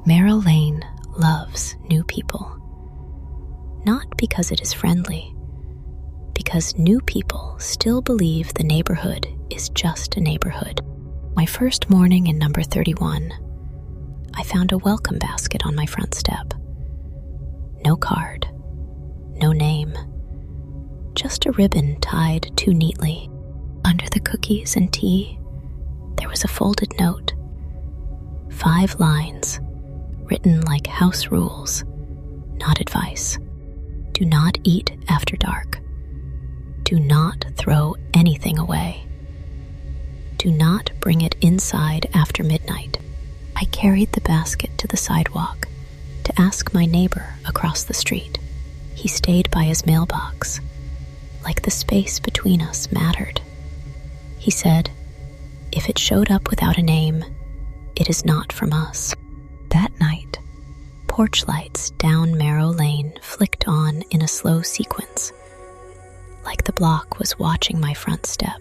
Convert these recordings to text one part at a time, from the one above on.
Marrow Lane loves new people. Not because it is friendly, because new people still believe the neighborhood is just a neighborhood. My first morning in number 31, I found a welcome basket on my front step. No card, no name, just a ribbon tied too neatly. Under the cookies and tea, there was a folded note. 5 lines, written like house rules, not advice. Do not eat after dark. Do not throw anything away. Do not bring it inside after midnight. I carried the basket to the sidewalk to ask my neighbor across the street. He stayed by his mailbox, like the space between us mattered. He said, if it showed up without a name, it is not from us. That night, porch lights down Marrow Lane flicked on in a slow sequence, like the block was watching my front step.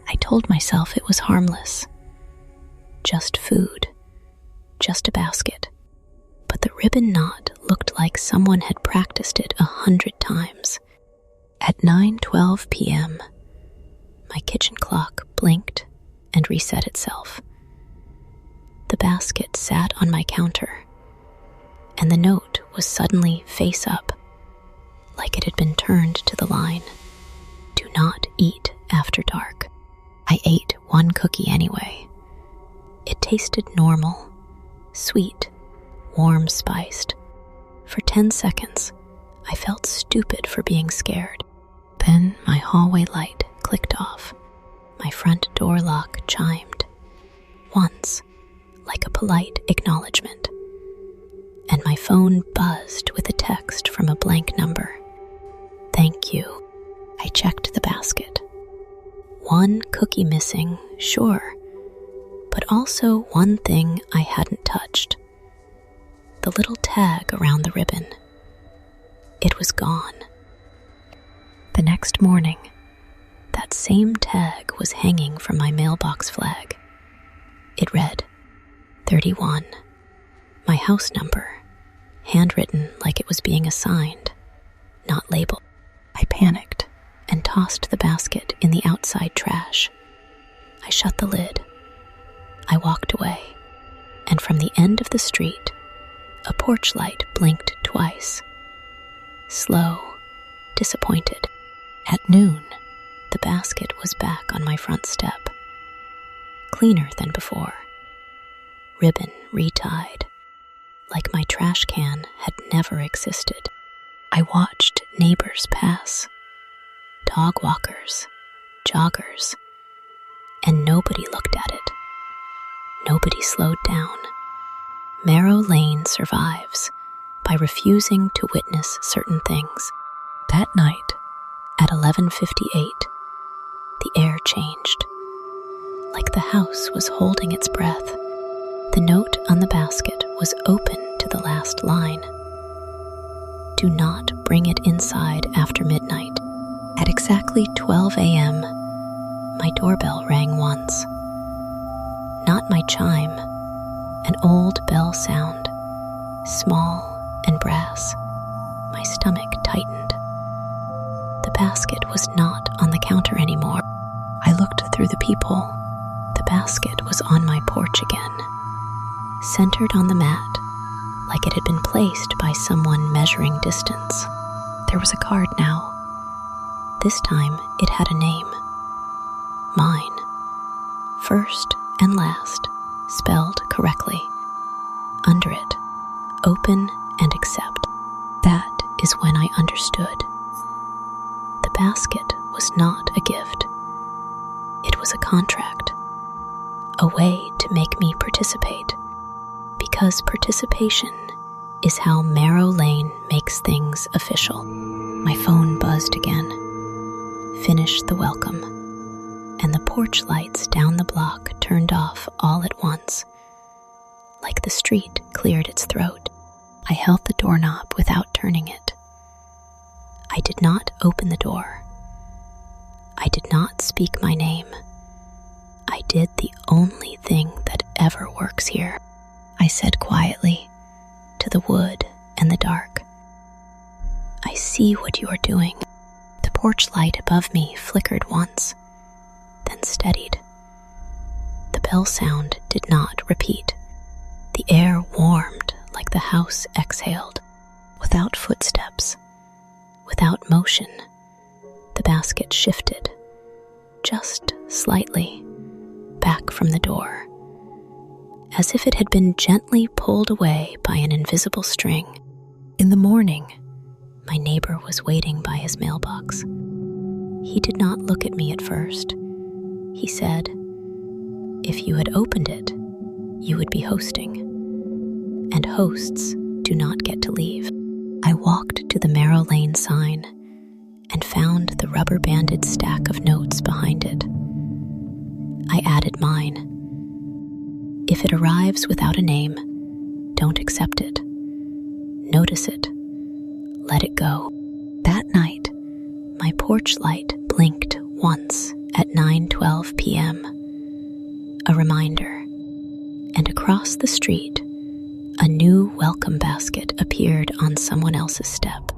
I told myself it was harmless. Just food, just a basket. But the ribbon knot looked like someone had practiced it 100 times. At 9:12 p.m., my kitchen clock blinked and reset itself. The basket sat on my counter, and the note was suddenly face up, like it had been turned to the line, do not eat after dark. I ate one cookie anyway. It tasted normal, sweet, warm spiced. For 10 seconds, I felt stupid for being scared. Then my hallway light clicked off. My front door lock chimed. Once, like a polite acknowledgement. And my phone buzzed with a text from a blank number. Thank you. I checked the basket. 1 cookie missing, sure, but also one thing I hadn't touched. The little tag around the ribbon. It was gone. The next morning, that same tag was hanging from my mailbox flag. It read, 31, my house number, handwritten like it was being assigned, not labeled. I panicked and tossed the basket in the outside trash. I shut the lid. I walked away, and from the end of the street, a porch light blinked twice. Slow, disappointed. At noon, the basket was back on my front step. Cleaner than before. Ribbon retied, like my trash can had never existed. I watched neighbors pass, dog walkers, joggers, and nobody looked at it. Nobody slowed down. Marrow Lane survives by refusing to witness certain things. That night, at 11:58, the air changed, like the house was holding its breath. The note on the basket was open to the last line. Do not bring it inside after midnight. At exactly 12 a.m., my doorbell rang once. Not my chime, an old bell sound, small and brass. My stomach tightened. The basket was not on the counter anymore. I looked through the peephole. The basket was on my porch again, centered on the mat, like it had been placed by someone measuring distance. There was a card now. This time it had a name. Mine. First and last, spelled correctly. Under it, open and accept. That is when I understood. The basket was not a gift. It was a contract, a way to make me participate, because participation is how Marrow Lane makes things official. My phone buzzed again. Finish the welcome, and the porch lights down the block turned off all at once, like the street cleared its throat. I held the doorknob without turning it. I did not open the door. I did not speak my name. I did the only thing that ever works here. I said quietly, the wood and the dark. I see what you are doing. The porch light above me flickered once, then steadied. The bell sound did not repeat. The air warmed like the house exhaled. Without footsteps, without motion, the basket shifted, just slightly, back from the door, as if it had been gently pulled away by an invisible string. In the morning, my neighbor was waiting by his mailbox. He did not look at me at first. He said, "If you had opened it, you would be hosting, and hosts do not get to leave." I walked to the Marrow Lane sign and found the rubber-banded stack of notes behind it. I added mine. If it arrives without a name, don't accept it. Notice it. Let it go. That night, my porch light blinked once at 9:12 p.m. A reminder. And across the street, a new welcome basket appeared on someone else's step.